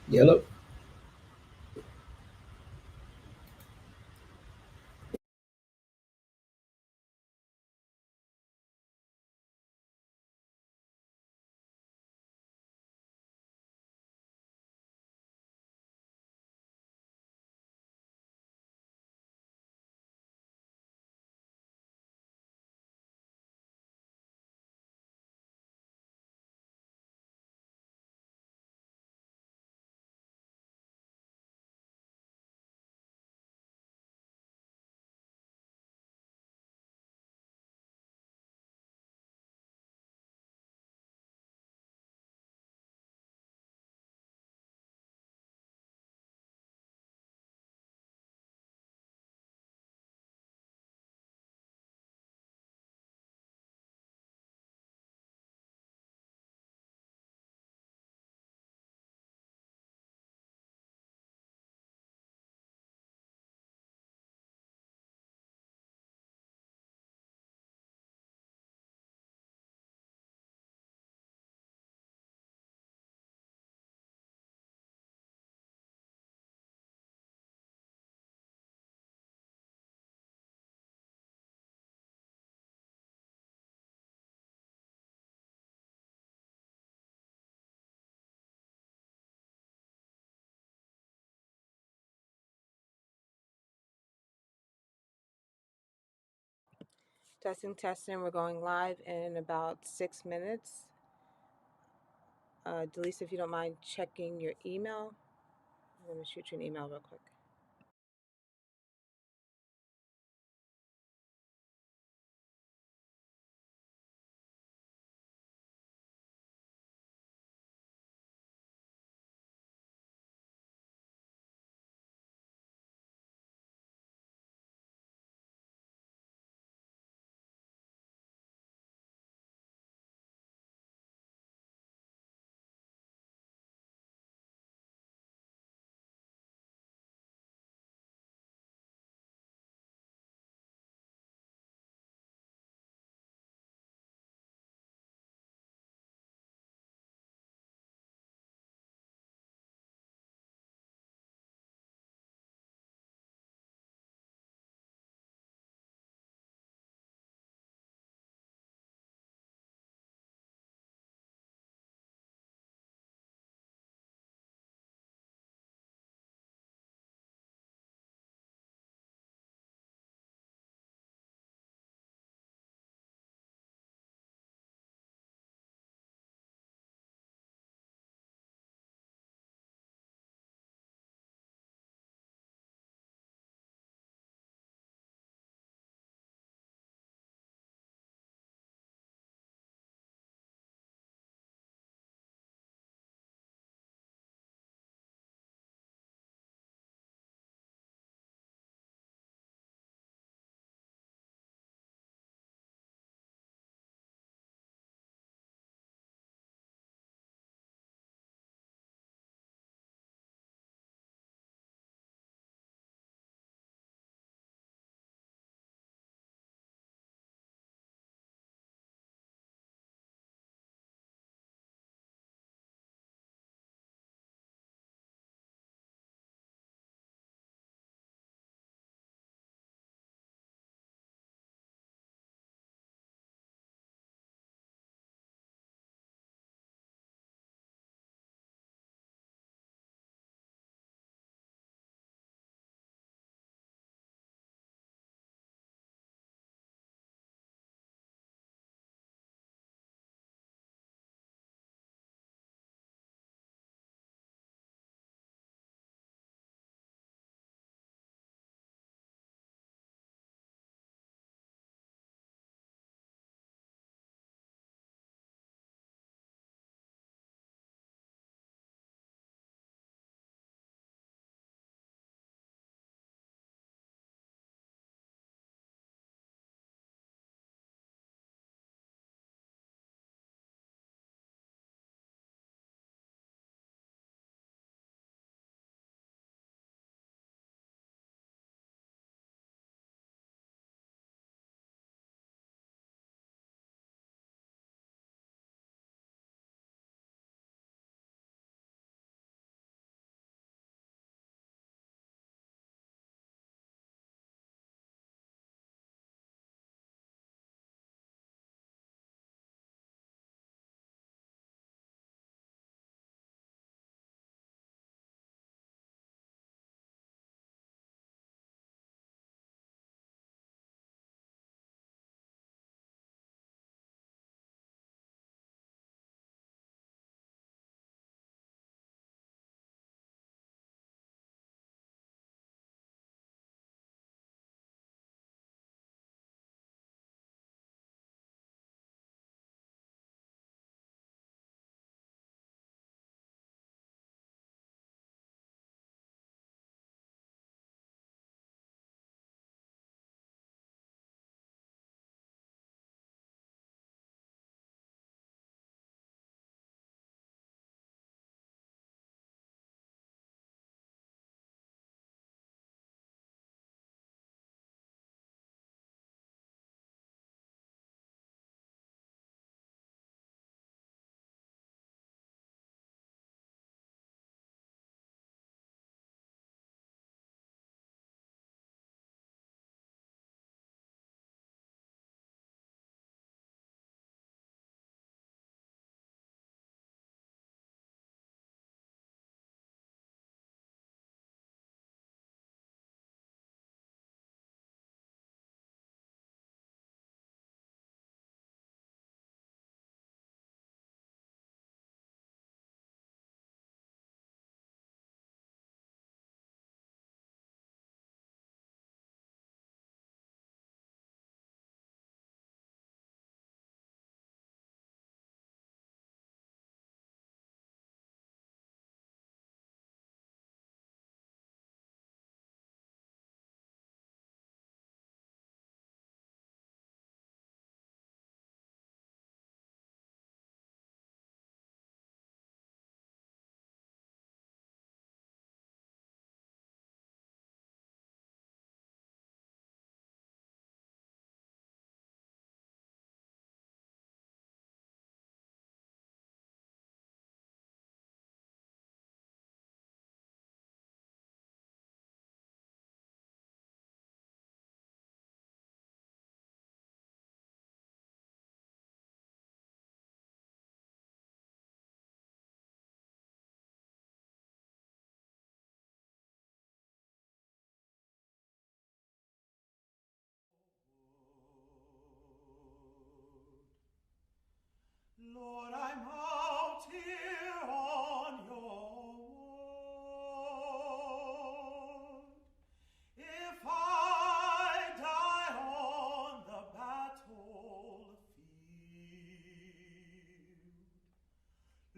Yellow. Testing, testing. We're going live in about 6 minutes. DeLisa, if you don't mind checking your email, I'm going to shoot you an email real quick.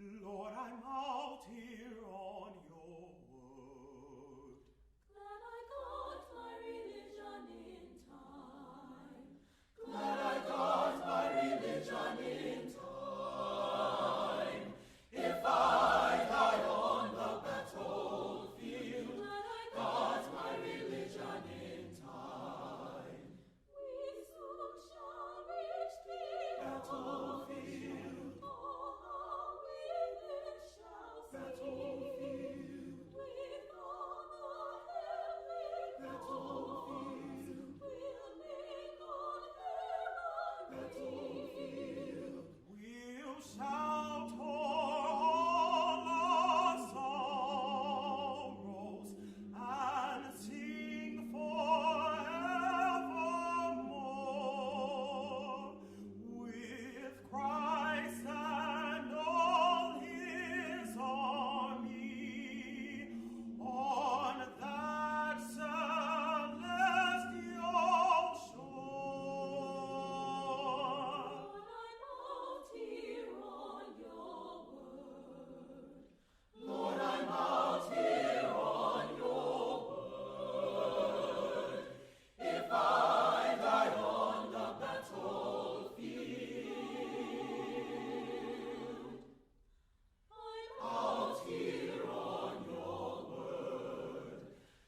Lord, I'm out here on your word. Glad I got my religion in time. Glad I got my religion in time. If I die on the battlefield, Glad I got my religion in time. We soon shall reach the Battlefield, Oh, how we then shall see. battlefield, With all the heavenly battlefield, we'll make on heaven battlefield. We'll shout o'er all our sorrows and sing forevermore with Christ and all his army on that celestial shore. Lord, I'm out here on your word. Lord, I'm out here on your word. If I die on the battlefield, I'm out here on your word.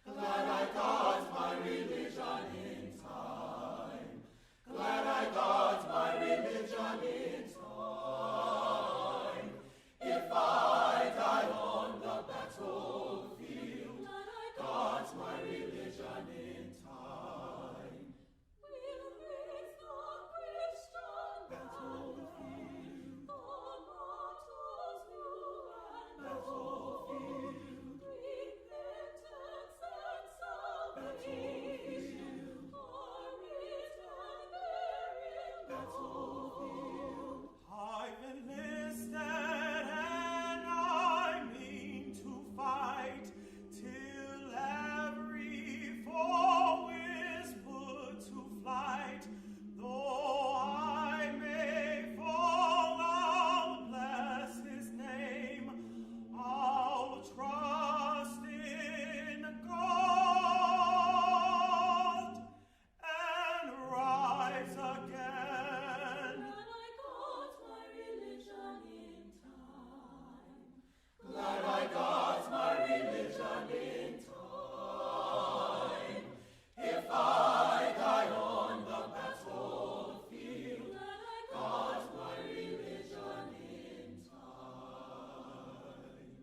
Glad I got my religion in time. Glad I got my religion in time. If I die on the battlefield, glad I got my religion in time. will raise the Christian Battlefield, the martyrs new and battlefield, repentance and salvation are written therein. battlefield, I've enlisted and I mean to fight till every foe is put to flight. Though I may fall, I'll bless his name. I'll trust in God and rise again. Glad I got my religion in time. glad I got my religion in time. If I die on the battlefield, Glad I got my religion in time.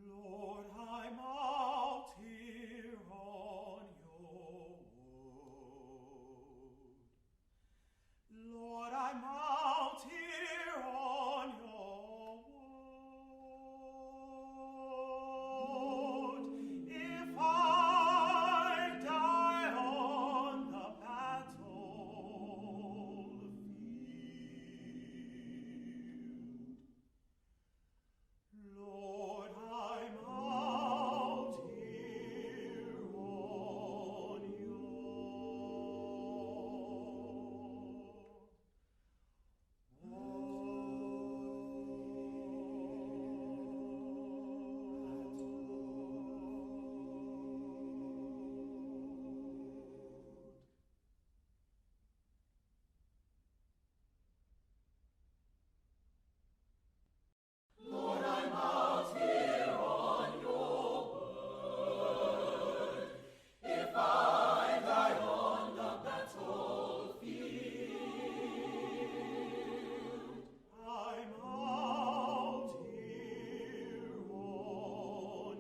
Lord, I'm out here on your word. Lord, I'm out here on your word. If I die on the battlefield, Lord, I'm out here on Lord, I'm out here on your word. If I die on the battlefield, I'm out here on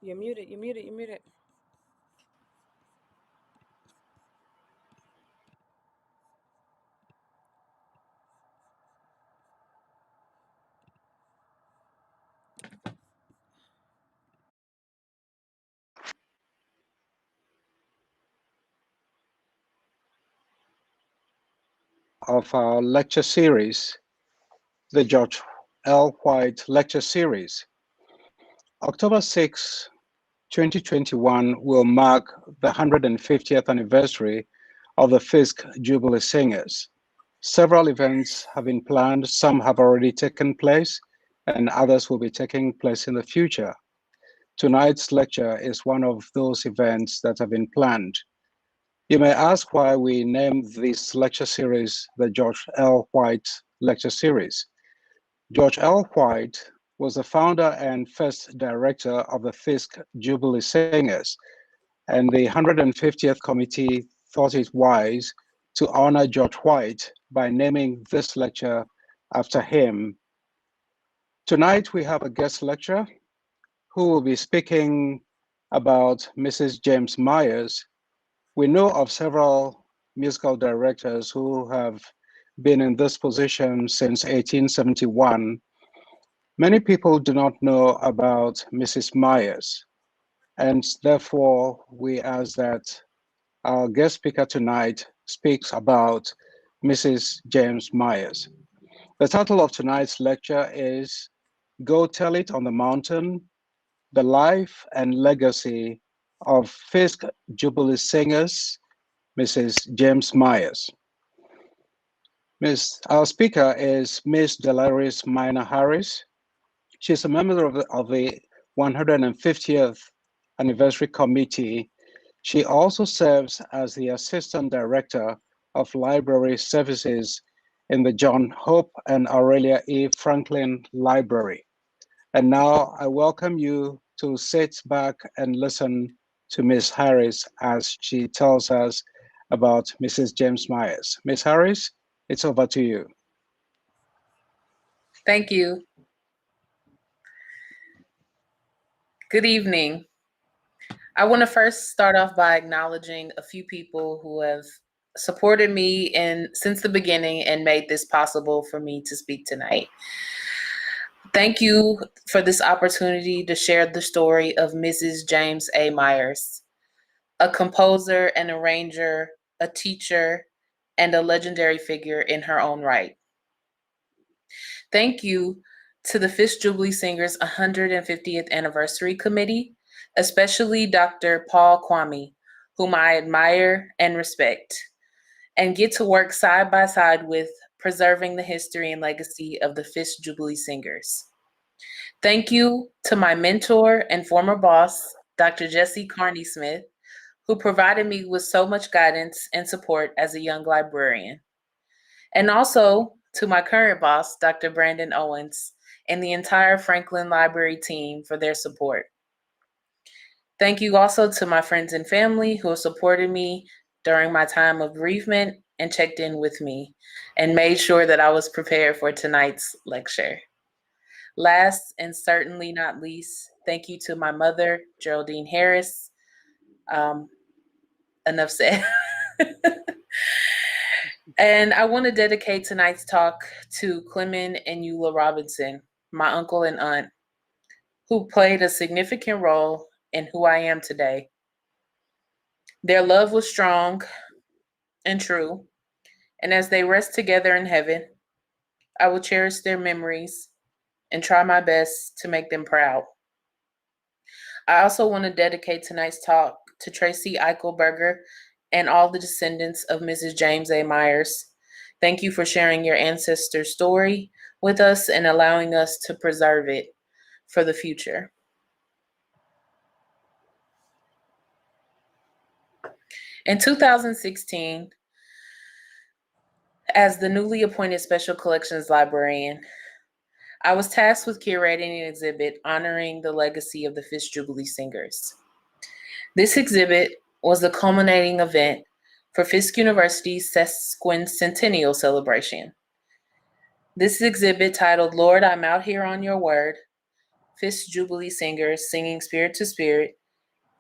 You're muted, you're muted, you're muted. of our lecture series, the George L. White Lecture Series. October 6, 2021 will mark the 150th anniversary of the Fisk Jubilee Singers. Several events have been planned, some have already taken place, and others will be taking place in the future. Tonight's lecture is one of those events that have been planned. You may ask why we named this lecture series the George L. White Lecture Series. George L. White was the founder and first director of the Fisk Jubilee Singers, and the 150th committee thought it wise to honor George White by naming this lecture after him. Tonight we have a guest lecturer who will be speaking about Mrs. James Myers. We know of several musical directors who have been in this position since 1871. Many people do not know about Mrs. Myers, and therefore we ask that our guest speaker tonight speaks about Mrs. James Myers. The title of tonight's lecture is Go Tell It on the Mountain, the Life and Legacy of Fisk Jubilee Singers, Mrs. James Myers. Our speaker is Miss DeLisa Minor Harris. She's a member of the 150th Anniversary Committee. She also serves as the Assistant Director of Library Services in the John Hope and Aurelia E. Franklin Library. And now I welcome you to sit back and listen to Ms. Harris as she tells us about Mrs. James Myers. Ms. Harris, it's over to you. Thank you. Good evening. I want to first start off by acknowledging a few people who have supported me since the beginning and made this possible for me to speak tonight. Thank you for this opportunity to share the story of Mrs. James A. Myers, a composer and arranger, a teacher, and a legendary figure in her own right. Thank you to the Fisk Jubilee Singers 150th Anniversary Committee, especially Dr. Paul Kwami, whom I admire and respect, and get to work side by side with preserving the history and legacy of the Fisk Jubilee Singers. Thank you to my mentor and former boss, Dr. Jesse Carney Smith, who provided me with so much guidance and support as a young librarian. And also to my current boss, Dr. Brandon Owens, and the entire Franklin Library team for their support. Thank you also to my friends and family who have supported me during my time of bereavement and checked in with me and made sure that I was prepared for tonight's lecture. Last and certainly not least, thank you to my mother, Geraldine Harris. Enough said. And I want to dedicate tonight's talk to Clement and Eula Robinson, my uncle and aunt, who played a significant role in who I am today. Their love was strong and true, and as they rest together in heaven, I will cherish their memories and try my best to make them proud. I also want to dedicate tonight's talk to Tracy Eichelberger and all the descendants of Mrs. James A. Myers. Thank you for sharing your ancestor's story with us and allowing us to preserve it for the future. In 2016, as the newly appointed Special Collections Librarian, I was tasked with curating an exhibit honoring the legacy of the Fisk Jubilee Singers. This exhibit was the culminating event for Fisk University's sesquicentennial celebration. This exhibit, titled Lord, I'm Out Here on Your Word, Fisk Jubilee Singers Singing Spirit to Spirit,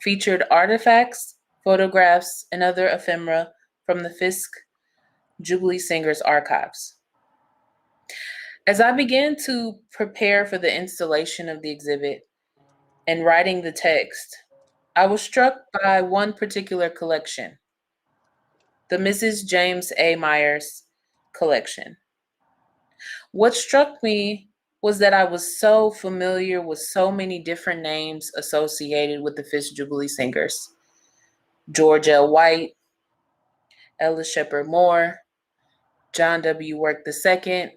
featured artifacts, photographs, and other ephemera from the Fisk Jubilee Singers archives. As I began to prepare for the installation of the exhibit and writing the text, I was struck by one particular collection, the Mrs. James A. Myers collection. What struck me was that I was so familiar with so many different names associated with the Fisk Jubilee Singers. George L. White, Ella Shepherd Moore, John W. Work II,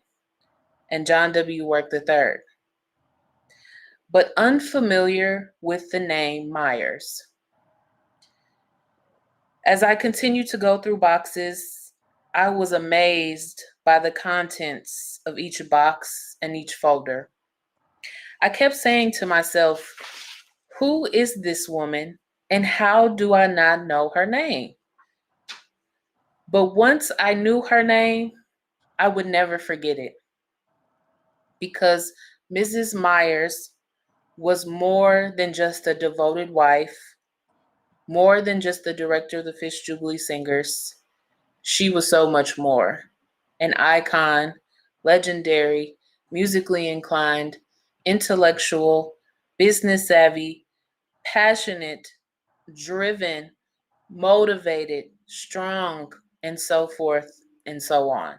and John W. Work III, but unfamiliar with the name Myers. As I continued to go through boxes, I was amazed by the contents of each box and each folder. I kept saying to myself, who is this woman and how do I not know her name? But once I knew her name, I would never forget it, because Mrs. Myers was more than just a devoted wife, more than just the director of the Fisk Jubilee Singers. She was so much more. An icon, legendary, musically inclined, intellectual, business savvy, passionate, driven, motivated, strong, and so forth and so on.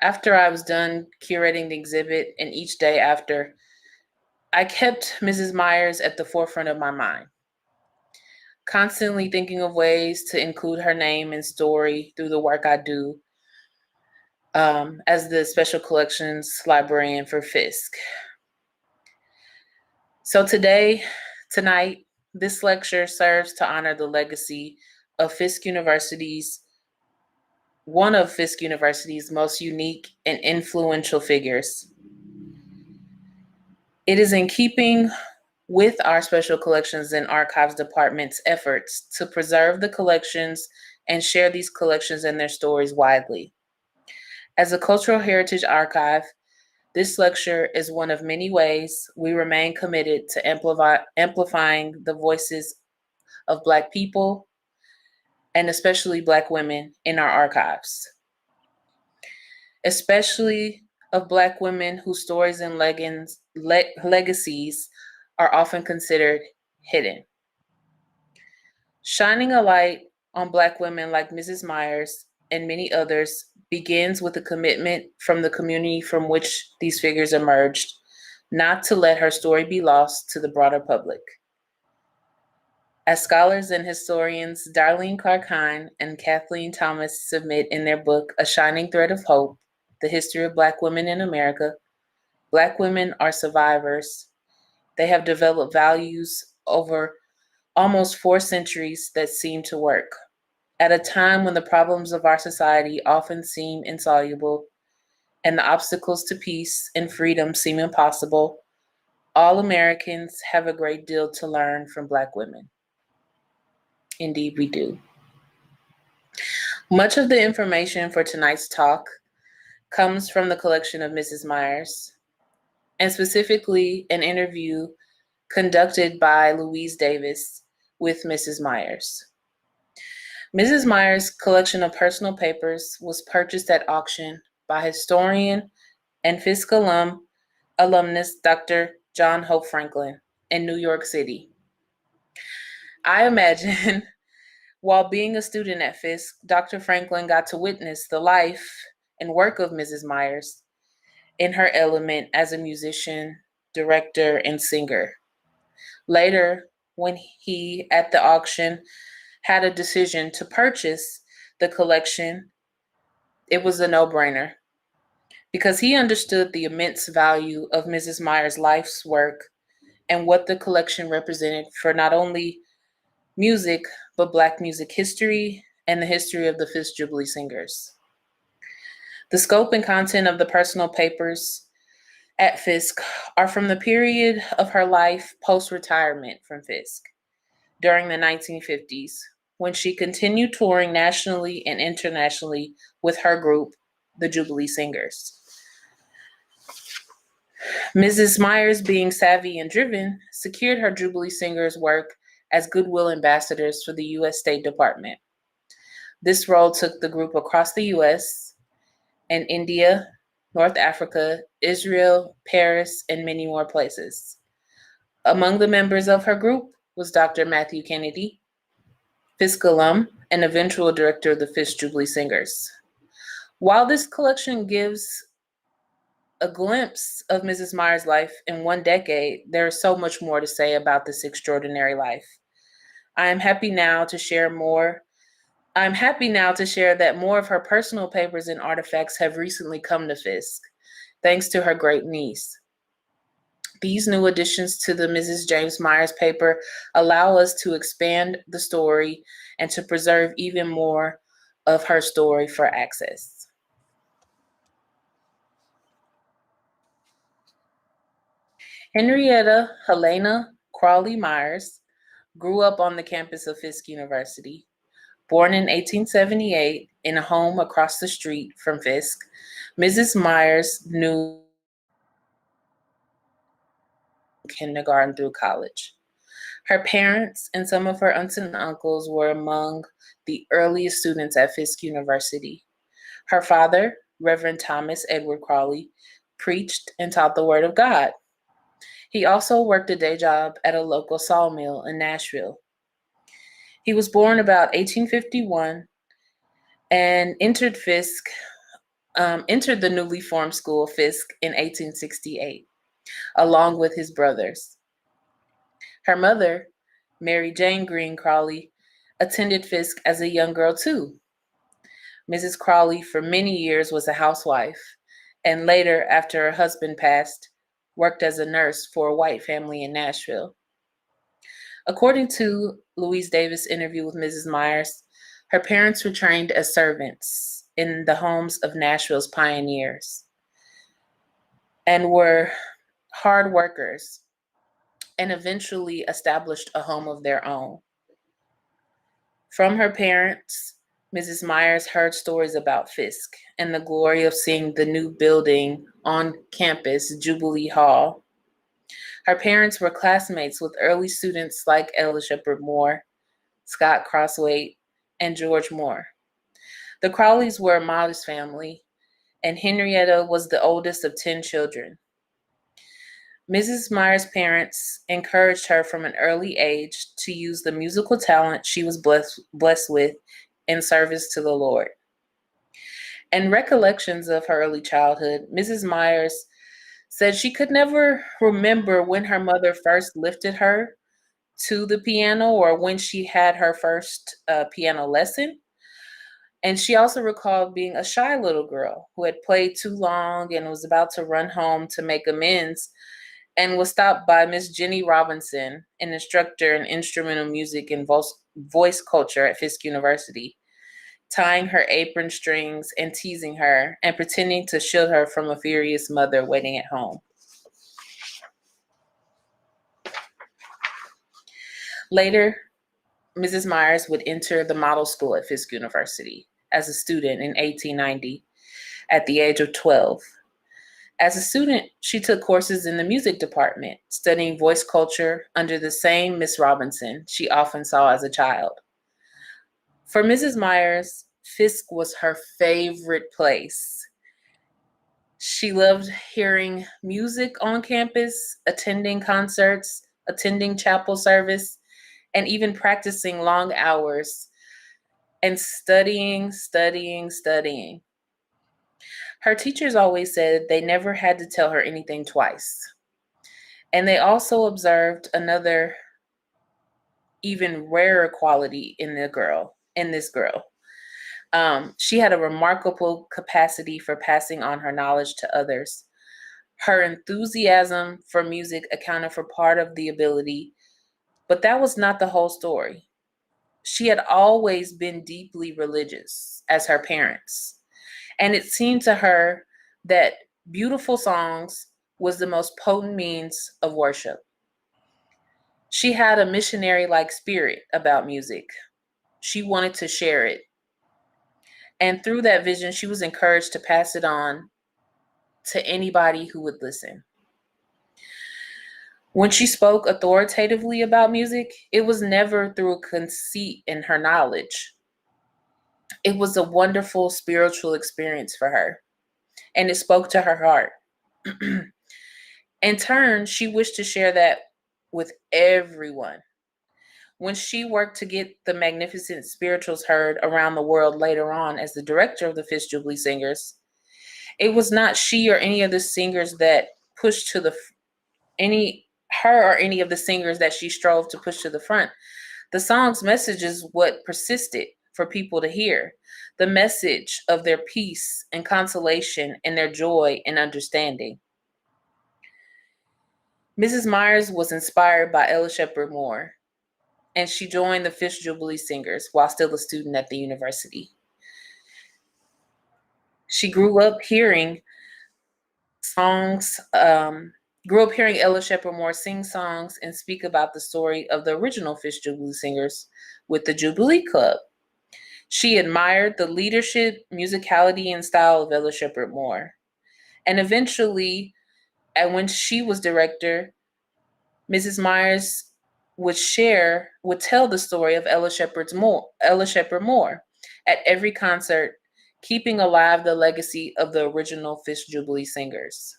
After I was done curating the exhibit and each day after, I kept Mrs. Myers at the forefront of my mind, constantly thinking of ways to include her name and story through the work I do as the Special Collections Librarian for Fisk. So tonight, this lecture serves to honor the legacy of one of Fisk University's most unique and influential figures. It is in keeping with our Special Collections and Archives Department's efforts to preserve the collections and share these collections and their stories widely. As a cultural heritage archive, this lecture is one of many ways we remain committed to amplifying the voices of Black people, and especially Black women in our archives, especially of Black women whose stories and legacies are often considered hidden. Shining a light on Black women like Mrs. Myers and many others begins with a commitment from the community from which these figures emerged, not to let her story be lost to the broader public. As scholars and historians Darlene Clark-Hine and Kathleen Thomas submit in their book, A Shining Thread of Hope, The History of Black Women in America, Black women are survivors. They have developed values over almost 4 centuries that seem to work. At a time when the problems of our society often seem insoluble and the obstacles to peace and freedom seem impossible, all Americans have a great deal to learn from Black women. Indeed, we do. Much of the information for tonight's talk comes from the collection of Mrs. Myers, and specifically an interview conducted by Louise Davis with Mrs. Myers. Mrs. Myers' collection of personal papers was purchased at auction by historian and Fisk alumnus Dr. John Hope Franklin in New York City. I imagine while being a student at Fisk, Dr. Franklin got to witness the life and work of Mrs. Myers in her element as a musician, director, and singer. Later, when he, at the auction, had a decision to purchase the collection, it was a no-brainer because he understood the immense value of Mrs. Myers' life's work and what the collection represented for not only music, but Black music history and the history of the Fisk Jubilee Singers. The scope and content of the personal papers at Fisk are from the period of her life post-retirement from Fisk during the 1950s, when she continued touring nationally and internationally with her group, the Jubilee Singers. Mrs. Myers, being savvy and driven, secured her Jubilee Singers work as goodwill ambassadors for the U.S. State Department. This role took the group across the U.S. and India, North Africa, Israel, Paris, and many more places. Among the members of her group was Dr. Matthew Kennedy, Fisk alum and eventual director of the Fisk Jubilee Singers. While this collection gives a glimpse of Mrs. Myers' life in one decade, there is so much more to say about this extraordinary life. I am happy now to share that more of her personal papers and artifacts have recently come to Fisk, thanks to her great niece. These new additions to the Mrs. James Myers paper allow us to expand the story and to preserve even more of her story for access. Henrietta Helena Crawley Myers grew up on the campus of Fisk University. Born in 1878 in a home across the street from Fisk, Mrs. Myers knew kindergarten through college. Her parents and some of her aunts and uncles were among the earliest students at Fisk University. Her father, Reverend Thomas Edward Crawley, preached and taught the Word of God. He also worked a day job at a local sawmill in Nashville. He was born about 1851 and entered the newly formed school Fisk in 1868, along with his brothers. Her mother, Mary Jane Green Crawley, attended Fisk as a young girl too. Mrs. Crawley for many years was a housewife, and later, after her husband passed, worked as a nurse for a white family in Nashville. According to Louise Davis' interview with Mrs. Myers, her parents were trained as servants in the homes of Nashville's pioneers and were hard workers and eventually established a home of their own. From her parents, Mrs. Myers heard stories about Fisk and the glory of seeing the new building on campus, Jubilee Hall. Her parents were classmates with early students like Ella Shepherd Moore, Scott Crosswaite, and George Moore. The Crawleys were a modest family, and Henrietta was the oldest of 10 children. Mrs. Myers' parents encouraged her from an early age to use the musical talent she was blessed with in service to the Lord. In recollections of her early childhood, Mrs. Myers said she could never remember when her mother first lifted her to the piano or when she had her first piano lesson. And she also recalled being a shy little girl who had played too long and was about to run home to make amends and was stopped by Miss Jenny Robinson, an instructor in instrumental music and voice culture at Fisk University, tying her apron strings and teasing her and pretending to shield her from a furious mother waiting at home. Later, Mrs. Myers would enter the model school at Fisk University as a student in 1890 at the age of 12. As a student, she took courses in the music department, studying voice culture under the same Miss Robinson she often saw as a child. For Mrs. Myers, Fisk was her favorite place. She loved hearing music on campus, attending concerts, attending chapel service, and even practicing long hours and studying. Her teachers always said they never had to tell her anything twice. And they also observed another even rarer quality in this girl. She had a remarkable capacity for passing on her knowledge to others. Her enthusiasm for music accounted for part of the ability, but that was not the whole story. She had always been deeply religious, as her parents. And it seemed to her that beautiful songs was the most potent means of worship. She had a missionary-like spirit about music. She wanted to share it. And through that vision, she was encouraged to pass it on to anybody who would listen. When she spoke authoritatively about music, it was never through conceit in her knowledge. It was a wonderful spiritual experience for her, and it spoke to her heart. In turn, she wished to share that with everyone. When she worked to get the magnificent spirituals heard around the world later on as the director of the Fisk Jubilee Singers, it was not she or any of the singers that pushed to the her or any of the singers that she strove to push to the front. The song's message is what persisted for people to hear. The message of their peace and consolation and their joy and understanding. Mrs. Myers was inspired by Ella Shepherd Moore, and she joined the Fisk Jubilee Singers while still a student at the university. She grew up hearing Ella Shepherd Moore sing songs and speak about the story of the original Fisk Jubilee Singers with the Jubilee Club. She admired the leadership, musicality, and style of Ella Shepherd Moore. And eventually, when she was director, Mrs. Myers would tell the story of Ella Shepherd Moore at every concert, keeping alive the legacy of the original Fisk Jubilee Singers.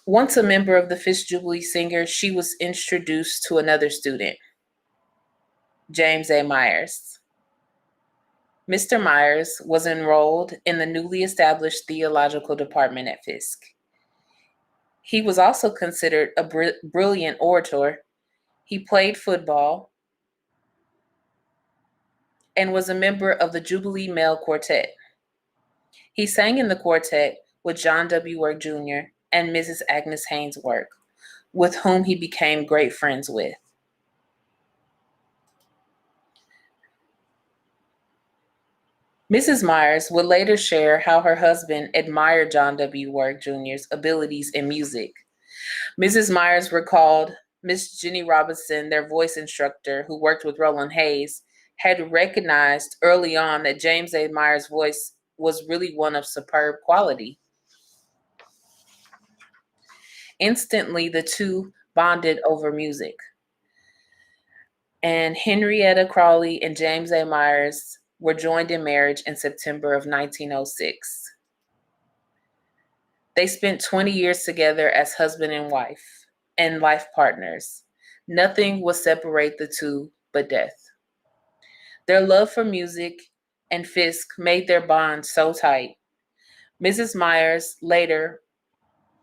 Once a member of the Fisk Jubilee Singers, she was introduced to another student, James A. Myers. Mr. Myers was enrolled in the newly established theological department at Fisk. He was also considered a brilliant orator. He played football and was a member of the Jubilee Male Quartet. He sang in the quartet with John W. Work Jr. and Mrs. Agnes Haynes Work, with whom he became great friends with. Mrs. Myers would later share how her husband admired John W. Work Jr.'s abilities in music. Mrs. Myers recalled Miss Jenny Robinson, their voice instructor who worked with Roland Hayes, had recognized early on that James A. Myers' voice was really one of superb quality. Instantly, the two bonded over music. And Henrietta Crawley and James A. Myers were joined in marriage in September of 1906. They spent 20 years together as husband and wife and life partners. Nothing would separate the two but death. Their love for music and Fisk made their bond so tight. Mrs. Myers, later,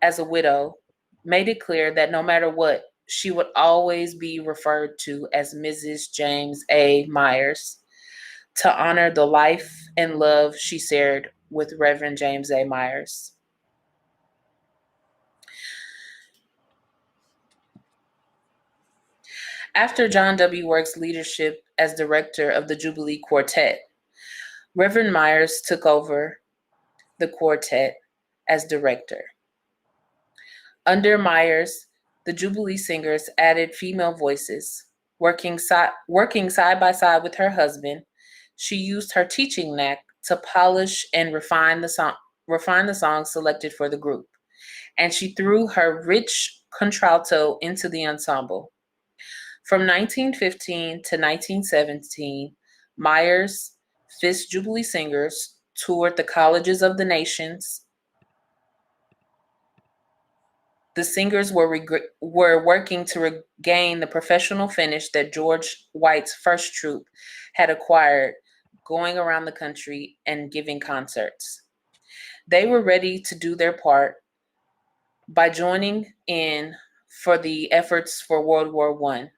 as a widow, made it clear that no matter what, she would always be referred to as Mrs. James A. Myers to honor the life and love she shared with Reverend James A. Myers. After John W. Work's leadership as director of the Jubilee Quartet, Reverend Myers took over the quartet as director. Under Myers, the Jubilee Singers added female voices. Working side by side with her husband, she used her teaching knack to polish and refine the songs selected for the group, and she threw her rich contralto into the ensemble. From 1915 to 1917, Myers' Fisk Jubilee Singers toured the colleges of the nations. The singers were working to regain the professional finish that George White's first troupe had acquired, going around the country and giving concerts. They were ready to do their part by joining in for the efforts for World War I.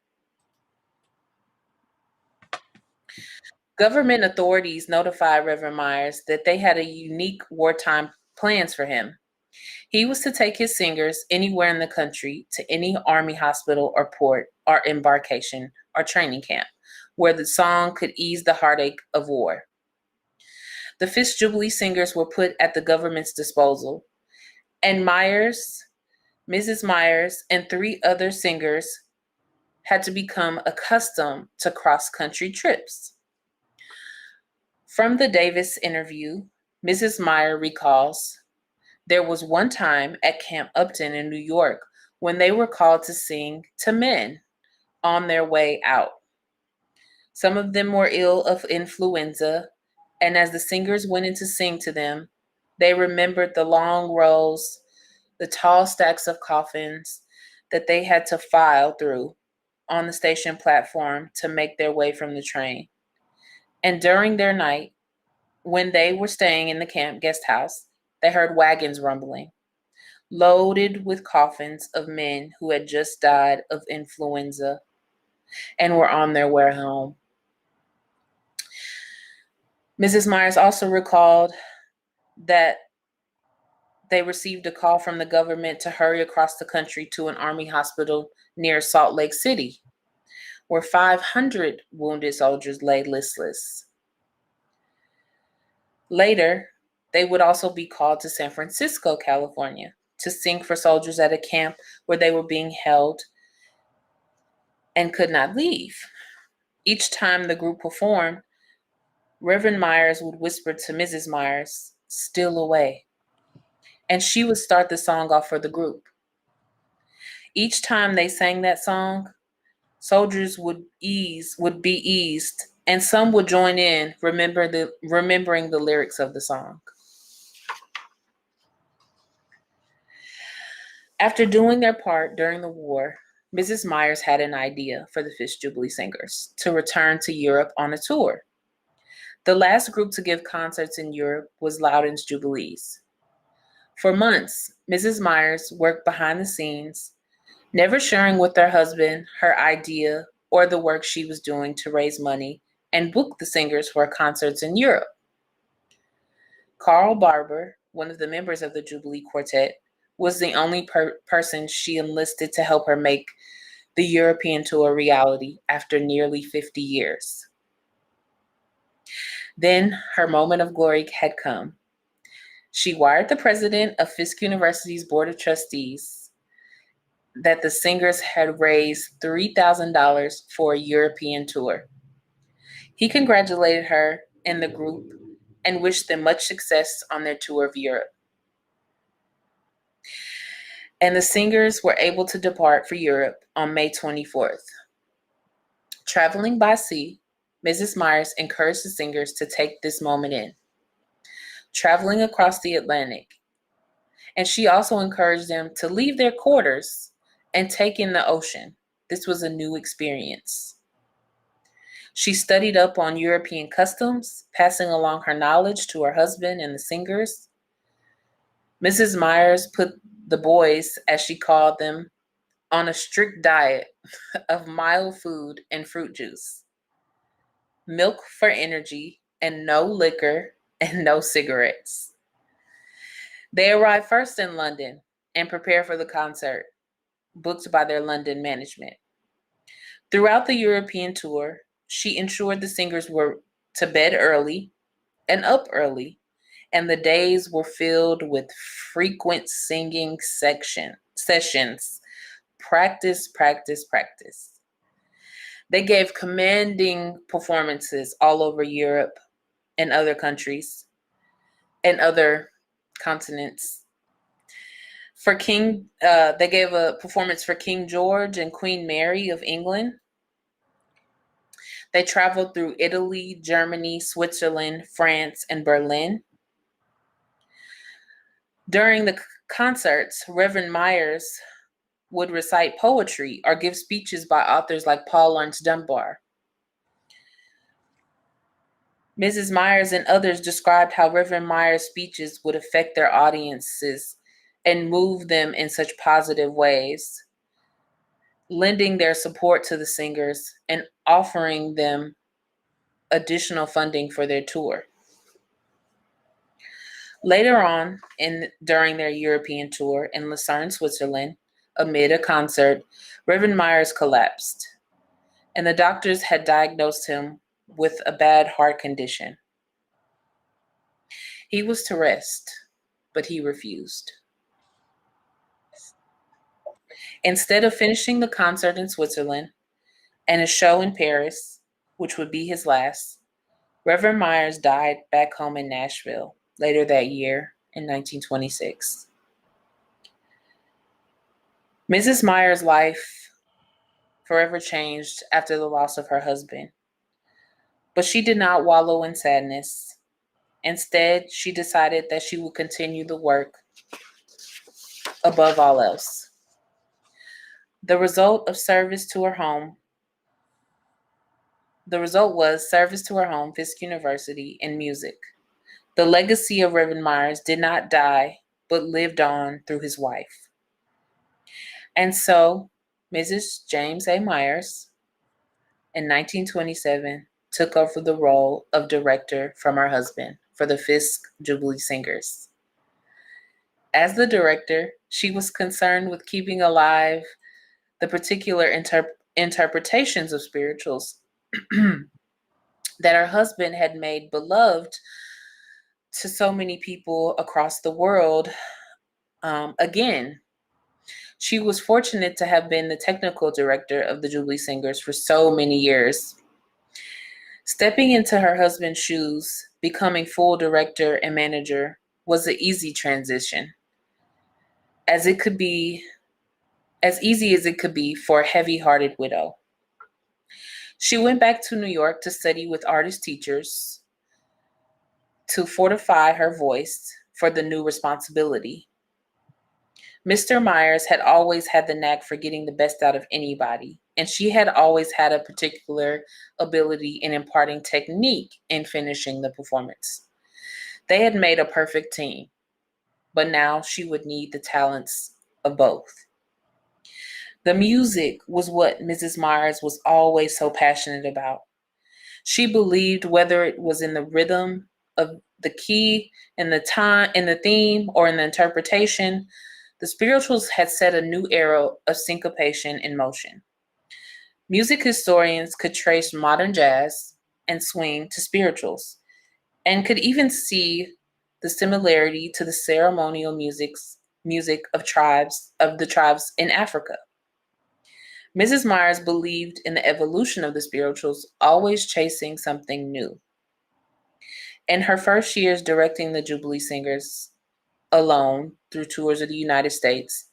Government authorities notified Reverend Myers that they had a unique wartime plans for him. He was to take his singers anywhere in the country to any army hospital or port or embarkation or training camp where the song could ease the heartache of war. The Fisk Jubilee Singers were put at the government's disposal, and Myers, Mrs. Myers, and 3 other singers had to become accustomed to cross-country trips. From the Davis interview, Mrs. Meyer recalls, there was one time at Camp Upton in New York when they were called to sing to men on their way out. Some of them were ill of influenza, and as the singers went in to sing to them, They remembered the long rows, the tall stacks of coffins that they had to file through on the station platform to make their way from the train. And during their night, when they were staying in the camp guest house, they heard wagons rumbling, loaded with coffins of men who had just died of influenza and were on their way home. Mrs. Myers also recalled that they received a call from the government to hurry across the country to an army hospital near Salt Lake City, where 500 wounded soldiers lay listless. Later, they would also be called to San Francisco, California, to sing for soldiers at a camp where they were being held and could not leave. Each time the group performed, Reverend Myers would whisper to Mrs. Myers, "Steal away," and she would start the song off for the group. Each time they sang that song, soldiers would be eased, and some would join in, remembering the lyrics of the song. After doing their part during the war, Mrs. Myers had an idea for the Fisk Jubilee Singers to return to Europe on a tour. The last group to give concerts in Europe was Loudon's Jubilees. For months, Mrs. Myers worked behind the scenes, never sharing with her husband her idea or the work she was doing to raise money and book the singers for concerts in Europe. Carl Barber, one of the members of the Jubilee Quartet, was the only person she enlisted to help her make the European tour a reality after nearly 50 years. Then her moment of glory had come. She wired the president of Fisk University's Board of Trustees that the singers had raised $3,000 for a European tour. He congratulated her and the group and wished them much success on their tour of Europe. And the singers were able to depart for Europe on May 24th. Traveling by sea, Mrs. Myers encouraged the singers to take this moment in, traveling across the Atlantic. And she also encouraged them to leave their quarters and take in the ocean. This was a new experience. She studied up on European customs, passing along her knowledge to her husband and the singers. Mrs. Myers put the boys, as she called them, on a strict diet of mild food and fruit juice, milk for energy, and no liquor and no cigarettes. They arrived first in London and prepared for the concert, booked by their London management. Throughout the European tour, she ensured the singers were to bed early and up early, and the days were filled with frequent singing sessions. Practice. They gave commanding performances all over Europe and other countries and other continents. They gave a performance for King George and Queen Mary of England. They traveled through Italy, Germany, Switzerland, France, and Berlin. During the concerts, Reverend Myers would recite poetry or give speeches by authors like Paul Laurence Dunbar. Mrs. Myers and others described how Reverend Myers' speeches would affect their audiences and move them in such positive ways, lending their support to the singers and offering them additional funding for their tour. Later on, during their European tour in Lucerne, Switzerland, amid a concert, Reverend Myers collapsed, and the doctors had diagnosed him with a bad heart condition. He was to rest, but he refused. Instead of finishing the concert in Switzerland and a show in Paris, which would be his last, Reverend Myers died back home in Nashville later that year in 1926. Mrs. Myers' life forever changed after the loss of her husband, but she did not wallow in sadness. Instead, she decided that she would continue the work above all else. The result was service to her home, Fisk University, and music. The legacy of Reverend Myers did not die, but lived on through his wife. And so, Mrs. James A. Myers, in 1927, took over the role of director from her husband for the Fisk Jubilee Singers. As the director, she was concerned with keeping alive the particular interpretations of spirituals that her husband had made beloved to so many people across the world. Again, she was fortunate to have been the technical director of the Jubilee Singers for so many years. Stepping into her husband's shoes, becoming full director and manager, was an easy transition, as easy as it could be for a heavy-hearted widow. She went back to New York to study with artist teachers to fortify her voice for the new responsibility. Mr. Myers had always had the knack for getting the best out of anybody, and she had always had a particular ability in imparting technique in finishing the performance. They had made a perfect team, but now she would need the talents of both. The music was what Mrs. Myers was always so passionate about. She believed whether it was in the rhythm of the key, in the time, in the theme, or in the interpretation, the spirituals had set a new era of syncopation in motion. Music historians could trace modern jazz and swing to spirituals, and could even see the similarity to the ceremonial music of the tribes in Africa. Mrs. Myers believed in the evolution of the spirituals, always chasing something new. In her first years directing the Jubilee Singers alone through tours of the United States,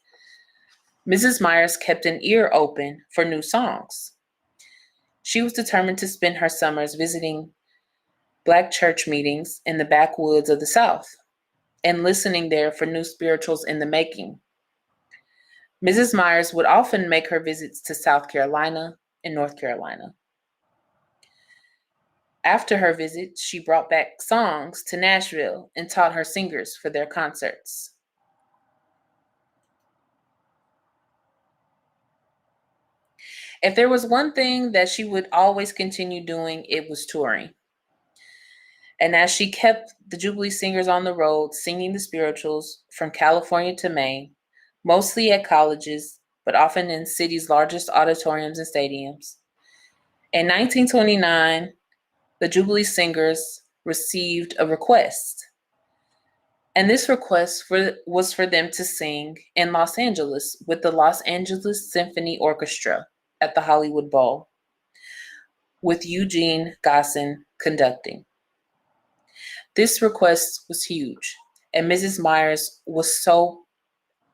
Mrs. Myers kept an ear open for new songs. She was determined to spend her summers visiting Black church meetings in the backwoods of the South and listening there for new spirituals in the making. Mrs. Myers would often make her visits to South Carolina and North Carolina. After her visits, she brought back songs to Nashville and taught her singers for their concerts. If there was one thing that she would always continue doing, it was touring. And as she kept the Jubilee Singers on the road, singing the spirituals from California to Maine, mostly at colleges, but often in cities' largest auditoriums and stadiums. In 1929, the Jubilee Singers received a request. And this request was for them to sing in Los Angeles with the Los Angeles Symphony Orchestra at the Hollywood Bowl, with Eugene Gosson conducting. This request was huge, and Mrs. Myers was so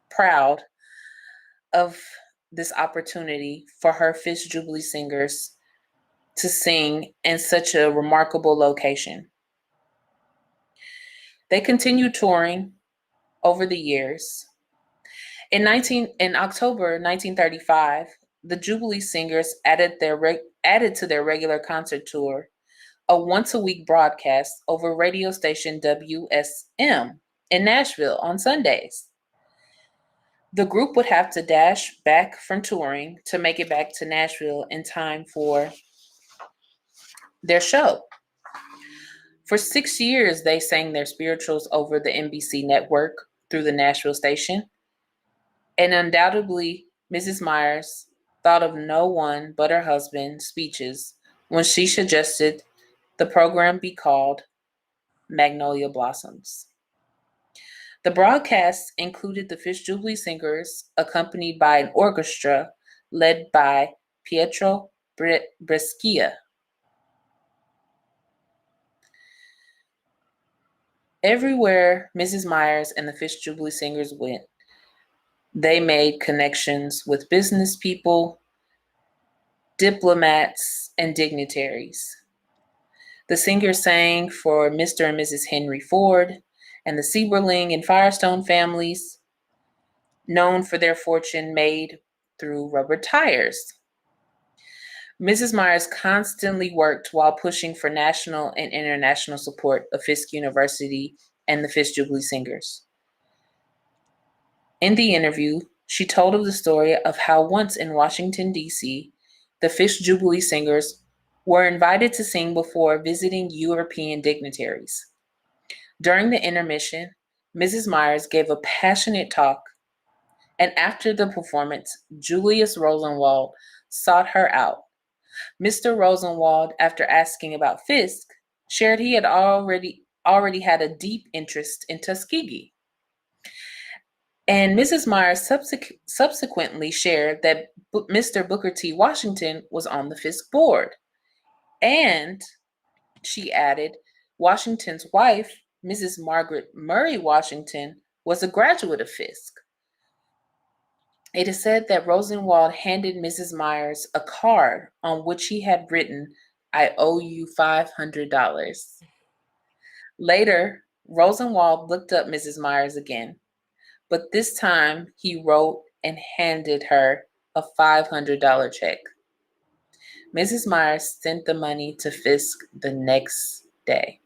proud of this opportunity for her Fisk Jubilee Singers to sing in such a remarkable location. They continued touring over the years. In October 1935, the Jubilee Singers added to their regular concert tour a once-a-week broadcast over radio station WSM in Nashville on Sundays. The group would have to dash back from touring to make it back to Nashville in time for their show. For 6 years, they sang their spirituals over the NBC network through the Nashville station. And undoubtedly, Mrs. Myers thought of no one but her husband's speeches when she suggested the program be called Magnolia Blossoms. The broadcast included the Fisk Jubilee Singers, accompanied by an orchestra led by Pietro Brescia. Everywhere Mrs. Myers and the Fisk Jubilee Singers went, they made connections with business people, diplomats, and dignitaries. The singers sang for Mr. and Mrs. Henry Ford and the Sieberling and Firestone families, known for their fortune made through rubber tires. Mrs. Myers constantly worked while pushing for national and international support of Fisk University and the Fisk Jubilee Singers. In the interview, she told of the story of how once in Washington, D.C., the Fisk Jubilee Singers were invited to sing before visiting European dignitaries. During the intermission, Mrs. Myers gave a passionate talk, and after the performance, Julius Rosenwald sought her out. Mr. Rosenwald, after asking about Fisk, shared he had already had a deep interest in Tuskegee. And Mrs. Myers subsequently shared that Mr. Booker T. Washington was on the Fisk board. And she added, Washington's wife, Mrs. Margaret Murray Washington, was a graduate of Fisk. It is said that Rosenwald handed Mrs. Myers a card on which he had written, "I owe you $500. Later, Rosenwald looked up Mrs. Myers again, but this time he wrote and handed her a $500 check. Mrs. Myers sent the money to Fisk the next day.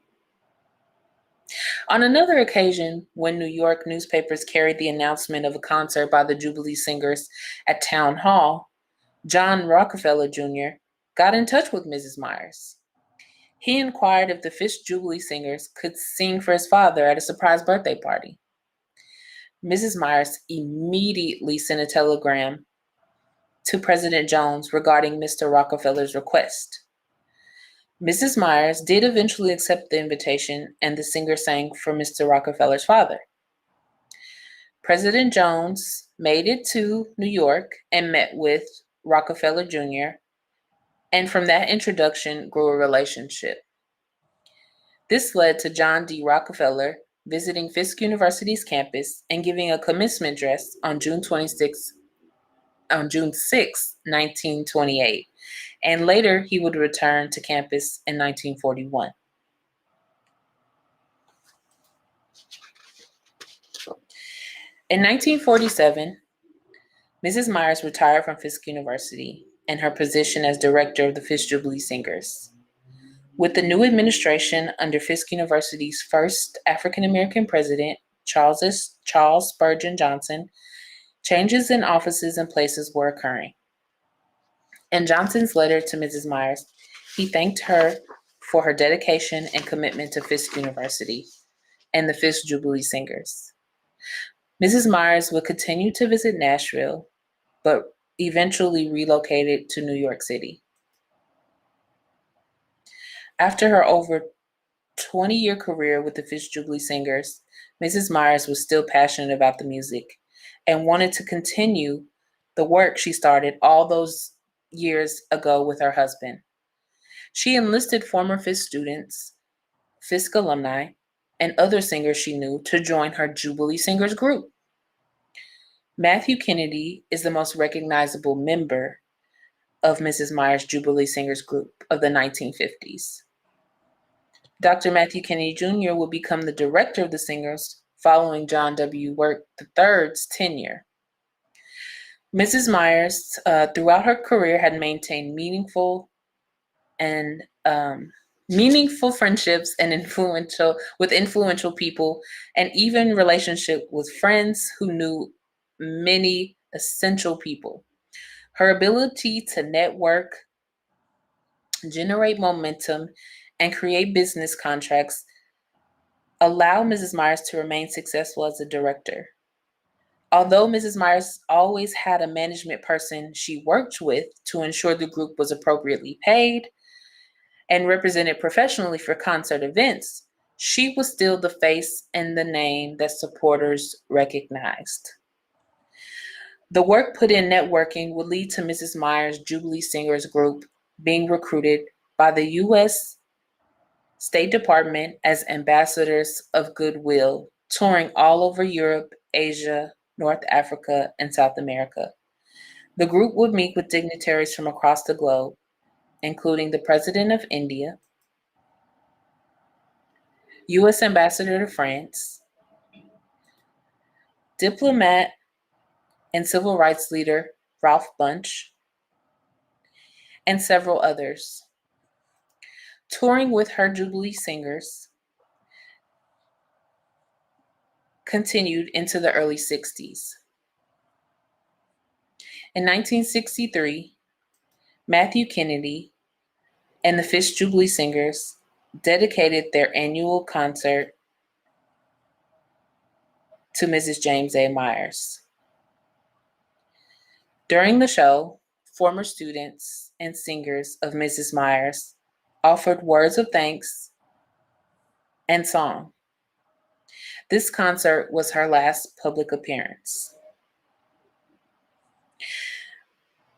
On another occasion, when New York newspapers carried the announcement of a concert by the Jubilee Singers at Town Hall, John Rockefeller Jr. got in touch with Mrs. Myers. He inquired if the Fisk Jubilee Singers could sing for his father at a surprise birthday party. Mrs. Myers immediately sent a telegram to President Jones regarding Mr. Rockefeller's request. Mrs. Myers did eventually accept the invitation, and the singer sang for Mr. Rockefeller's father. President Jones made it to New York and met with Rockefeller Jr., and from that introduction grew a relationship. This led to John D. Rockefeller visiting Fisk University's campus and giving a commencement address on June 6, 1928. And later he would return to campus in 1941. In 1947, Mrs. Myers retired from Fisk University and her position as director of the Fisk Jubilee Singers. With the new administration under Fisk University's first African-American president, Charles Spurgeon Johnson, changes in offices and places were occurring. In Johnson's letter to Mrs. Myers, he thanked her for her dedication and commitment to Fisk University and the Fisk Jubilee Singers. Mrs. Myers would continue to visit Nashville, but eventually relocated to New York City. After her over 20-year career with the Fisk Jubilee Singers, Mrs. Myers was still passionate about the music and wanted to continue the work she started all those years ago with her husband. She enlisted former Fisk students, Fisk alumni, and other singers she knew to join her Jubilee Singers group. Matthew Kennedy is the most recognizable member of Mrs. Myers' Jubilee Singers group of the 1950s. Dr. Matthew Kennedy Jr. will become the director of the singers following John W. Work III's tenure. Mrs. Myers, throughout her career, had maintained meaningful friendships and influential people, and even relationship with friends who knew many essential people. Her ability to network, generate momentum, and create business contracts allow Mrs. Myers to remain successful as a director. Although Mrs. Myers always had a management person she worked with to ensure the group was appropriately paid and represented professionally for concert events, she was still the face and the name that supporters recognized. The work put in networking would lead to Mrs. Myers' Jubilee Singers group being recruited by the U.S. State Department as ambassadors of goodwill, touring all over Europe, Asia, North Africa, and South America. The group would meet with dignitaries from across the globe, including the President of India, U.S. Ambassador to France, diplomat and civil rights leader Ralph Bunche, and several others. Touring with her Jubilee Singers continued into the early 60s. In 1963, Matthew Kennedy and the Fisk Jubilee Singers dedicated their annual concert to Mrs. James A. Myers. During the show, former students and singers of Mrs. Myers offered words of thanks and song. This concert was her last public appearance.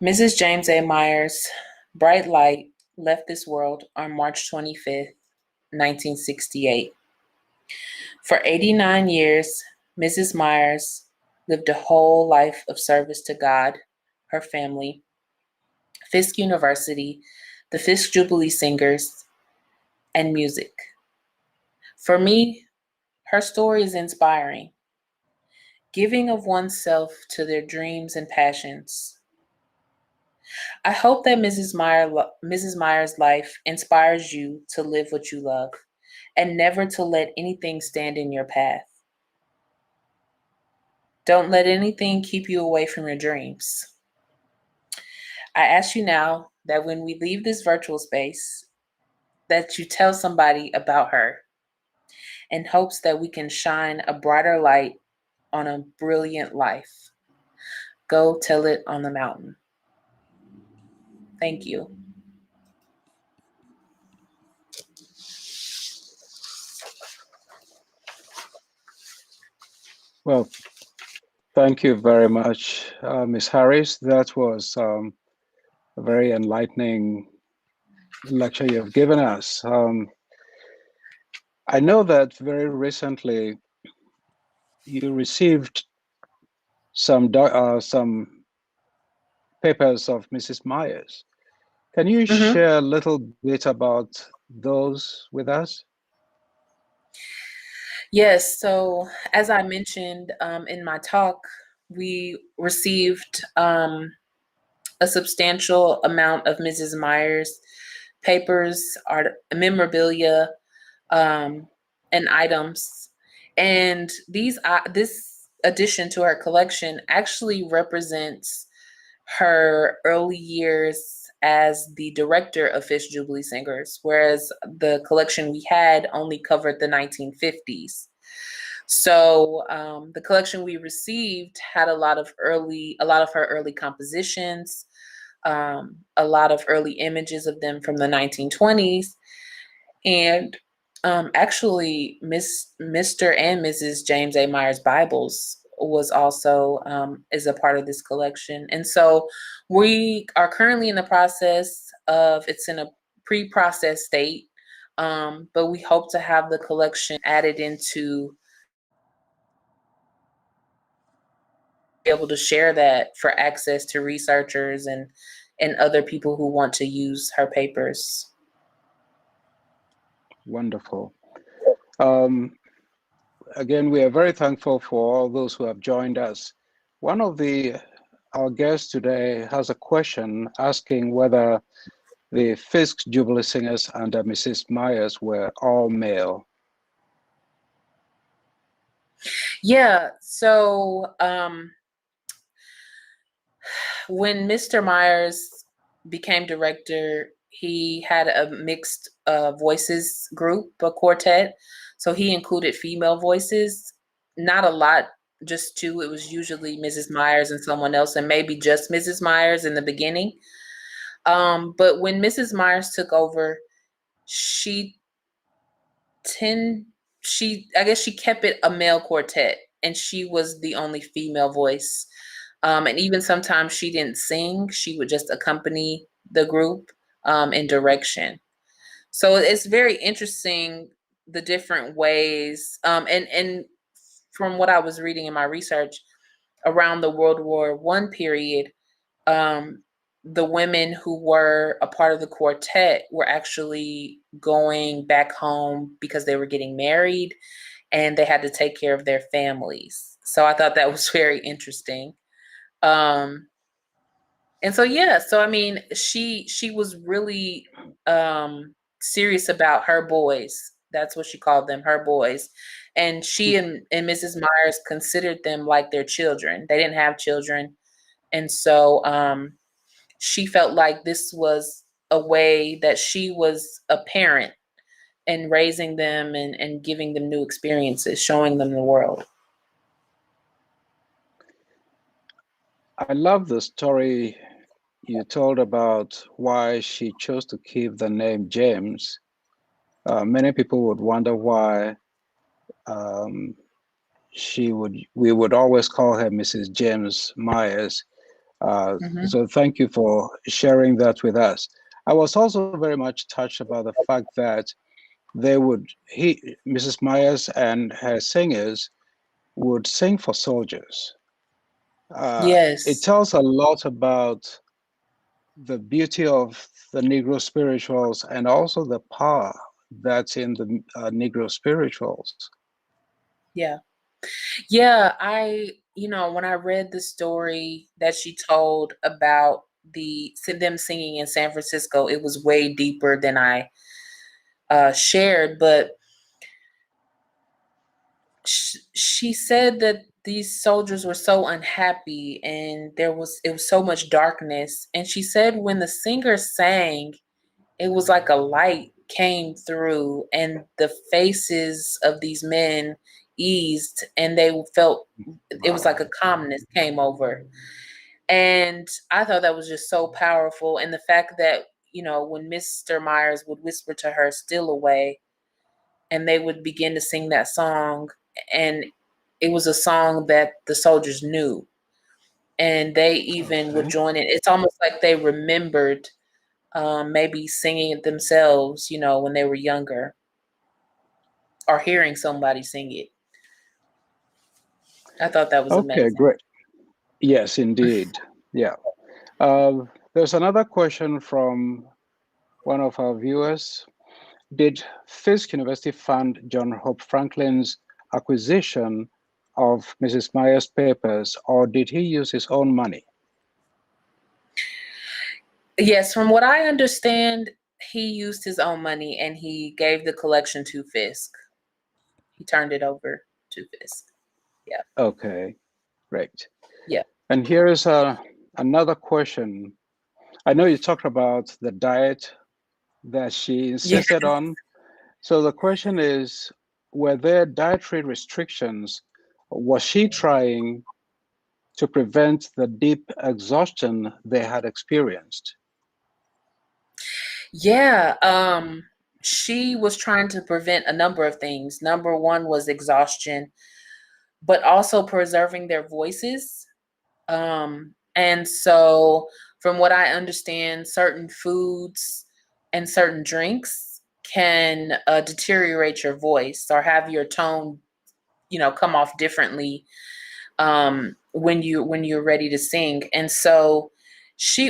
Mrs. James A. Myers' bright light left this world on March 25th, 1968. For 89 years, Mrs. Myers lived a whole life of service to God, her family, Fisk University, the Fisk Jubilee Singers, and music. For me, her story is inspiring. Giving of oneself to their dreams and passions. I hope that Mrs. Myers' life inspires you to live what you love and never to let anything stand in your path. Don't let anything keep you away from your dreams. I ask you now that when we leave this virtual space, that you tell somebody about her in hopes that we can shine a brighter light on a brilliant life. Go tell it on the mountain. Thank you. Well, thank you very much, Ms. Harris. That was a very enlightening lecture you've given us. I know that very recently you received some papers of Mrs. Myers. Can you share a little bit about those with us? Yes, so as I mentioned in my talk, we received a substantial amount of Mrs. Myers papers, art, memorabilia, and items. And this addition to her collection actually represents her early years as the director of Fisk Jubilee Singers, whereas the collection we had only covered the 1950s. So the collection we received had a lot of her early compositions, a lot of early images of them from the 1920s, and actually Mr. and Mrs. James A. Myers Bibles was also is a part of this collection. And so we are currently in the process of, it's in a pre-process state, but we hope to have the collection added into, be able to share that for access to researchers and other people who want to use her papers. Wonderful. Again, we are very thankful for all those who have joined us. One of our guests today has a question asking whether the Fisk Jubilee Singers under Mrs. Myers were all male. Yeah, so when Mr. Myers became director, he had a mixed voices group, a quartet. So he included female voices, not a lot, just two. It was usually Mrs. Myers and someone else, and maybe just Mrs. Myers in the beginning. But when Mrs. Myers took over, I guess she kept it a male quartet, and she was the only female voice. And even sometimes she didn't sing, she would just accompany the group in direction. So it's very interesting, the different ways. And from what I was reading in my research, around the World War I period, the women who were a part of the quartet were actually going back home because they were getting married and they had to take care of their families. So I thought that was very interesting. And so, yeah, so I mean, she was really serious about her boys. That's what she called them, her boys. And she and Mrs. Myers considered them like their children. They didn't have children. And so she felt like this was a way that she was a parent and raising them and giving them new experiences, showing them the world. I love the story you told about why she chose to keep the name James. Many people would wonder why we would always call her Mrs. James Myers. So thank you for sharing that with us. I was also very much touched about the fact that Mrs. Myers and her singers would sing for soldiers. Yes. It tells a lot about the beauty of the Negro spirituals and also the power that's in the Negro spirituals. Yeah. Yeah, when I read the story that she told about them singing in San Francisco, it was way deeper than I shared, but she said that these soldiers were so unhappy and it was so much darkness. And she said when the singer sang, it was like a light came through and the faces of these men eased and they felt it was like a calmness came over. And I thought that was just so powerful. And the fact that, when Mr. Myers would whisper to her, "Still away," and they would begin to sing that song, and it was a song that the soldiers knew, and they even would join it. It's almost like they remembered maybe singing it themselves, when they were younger, or hearing somebody sing it. I thought that was amazing. Okay, great. Yes, indeed. Yeah. There's another question from one of our viewers. Did Fisk University fund John Hope Franklin's acquisition of Mrs. Myers' papers, or did he use his own money? Yes, from what I understand, he used his own money and he gave the collection to Fisk. He turned it over to Fisk. Yeah. Okay, great. Yeah. And here is another question. I know you talked about the diet that she insisted on. So the question is, were there dietary restrictions? Was she trying to prevent the deep exhaustion they had experienced? Yeah, she was trying to prevent a number of things. Number one was exhaustion, but also preserving their voices. And so from what I understand, certain foods and certain drinks can deteriorate your voice or have your tone, come off differently when you're ready to sing. And so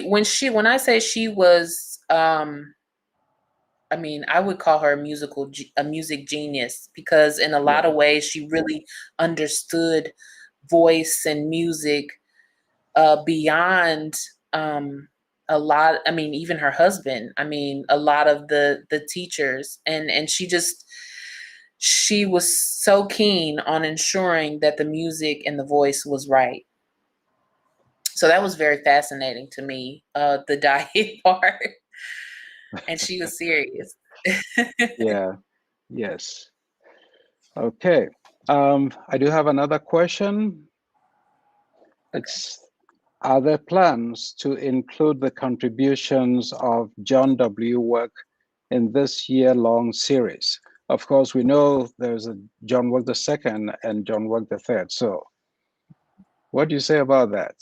when I say she was, I mean, I would call her a music genius, because in a lot of ways she really understood voice and music beyond a lot. I mean, even her husband, a lot of the teachers, and she was so keen on ensuring that the music and the voice was right. So that was very fascinating to me, the diet part. And she was serious. Yeah, yes. Okay. I do have another question. Are there plans to include the contributions of John W. work in this year-long series? Of course, we know there's a John Work II and John Work III. So what do you say about that?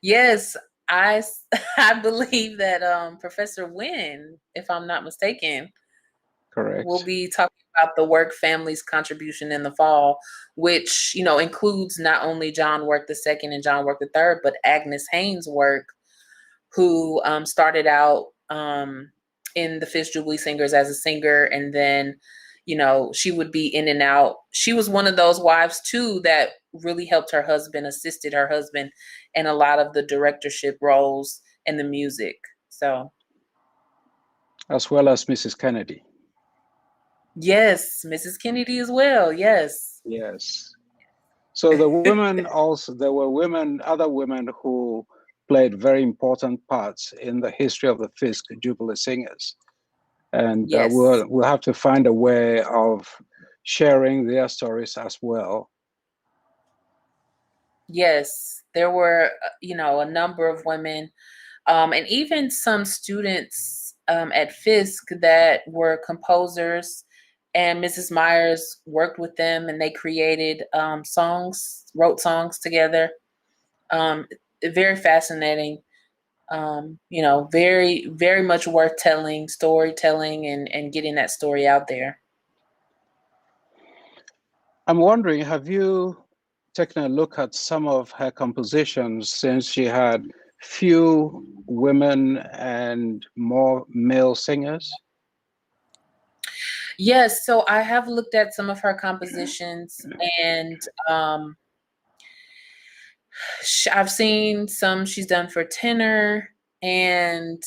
Yes, I believe that Professor Wynn, if I'm not mistaken, Correct. will be talking about the Work family's contribution in the fall, which, includes not only John Work II and John Work III, but Agnes Haynes' work who started out in the Fisk Jubilee Singers as a singer, and then, you know, she would be in and out. She was one of those wives too that really helped her husband, assisted her husband in a lot of the directorship roles and the music. So, as well as Mrs. Kennedy. Yes, Mrs. Kennedy as well. Yes. Yes. So the women also, there were women, other women who played very important parts in the history of the Fisk Jubilee Singers. And Yes. we'll have to find a way of sharing their stories as well. Yes, there were, you know, a number of women, and even some students at Fisk that were composers, and Mrs. Myers worked with them, and they created songs, wrote songs together. Very fascinating. You know, very, very much worth telling, storytelling, and getting that story out there. I'm wondering, have you taken a look at some of her compositions, since she had few women and more male singers? Yes, so I have looked at some of her compositions, and I've seen some she's done for tenor, and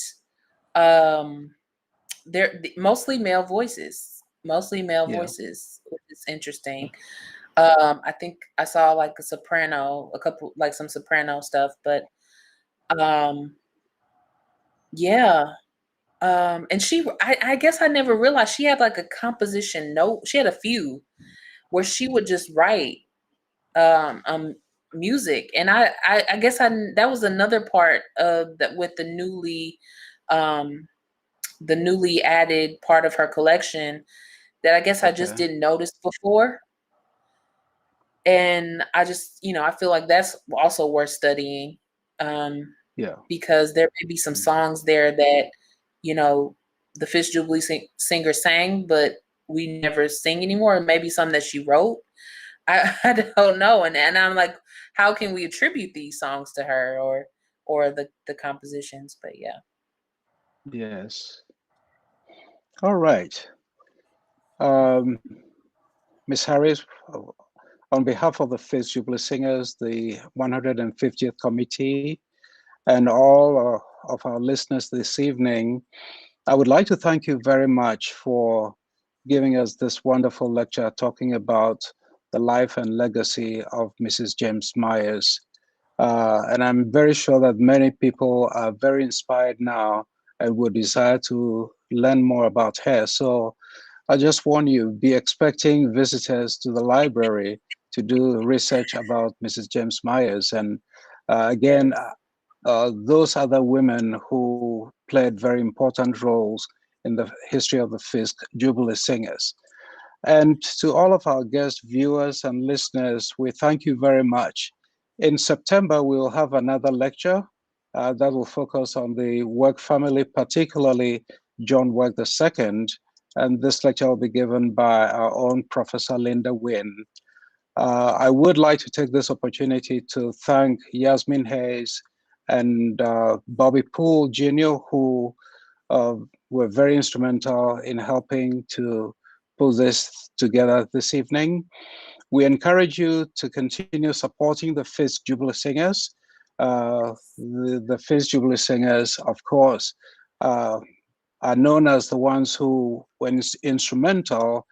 they're mostly male voices, voices, which is interesting. I think I saw like a soprano, a couple, like some soprano stuff, but yeah. And I guess I never realized she had like a composition note. She had a few where she would just write music, and I guess that was another part of that with the newly added part of her collection that I guess I just didn't notice before. And I just, you know, I feel like that's also worth studying. Because there may be some songs there that, you know, the Fisk Jubilee singer sang, but we never sing anymore. Maybe some that she wrote. I don't know. And I'm like, how can we attribute these songs to her or the compositions? But yeah. Yes. All right. Ms. Harris, on behalf of the Fisk Jubilee Singers, the 150th committee, and all of our listeners this evening, I would like to thank you very much for giving us this wonderful lecture talking about the life and legacy of Mrs. James Myers. And I'm very sure that many people are very inspired now and would desire to learn more about her. So I just warn you, be expecting visitors to the library to do research about Mrs. James Myers. And again, those other women who played very important roles in the history of the Fisk Jubilee Singers. And to all of our guest viewers and listeners, we thank you very much. In September, we will have another lecture that will focus on the Work family, particularly John Work II. And this lecture will be given by our own Professor Linda Wynne. I would like to take this opportunity to thank Yasmin Hayes and Bobby Poole Jr., who were very instrumental in helping to pull this together this evening. We encourage you to continue supporting the Fisk Jubilee Singers. The Fisk Jubilee Singers, of course, are known as the ones who were instrumental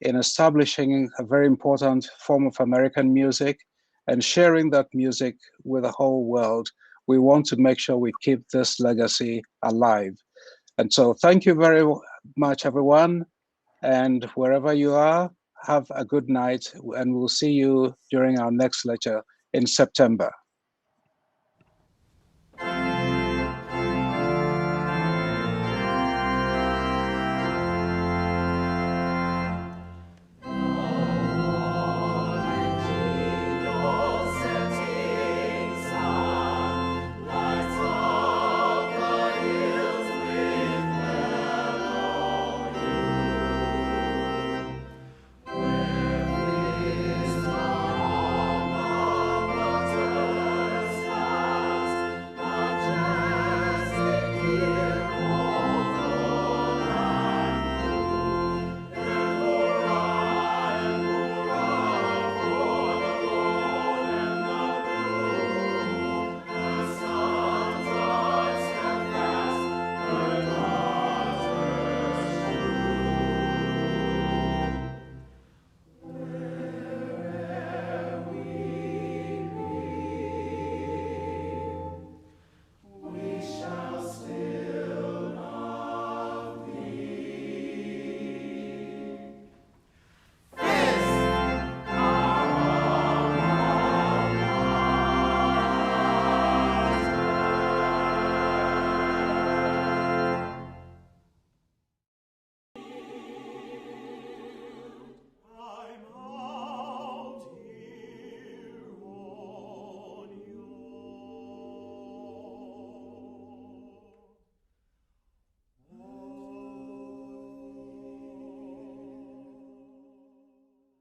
in establishing a very important form of American music and sharing that music with the whole world. We want to make sure we keep this legacy alive. And so thank you very much, everyone. And wherever you are, have a good night, and we'll see you during our next lecture in September.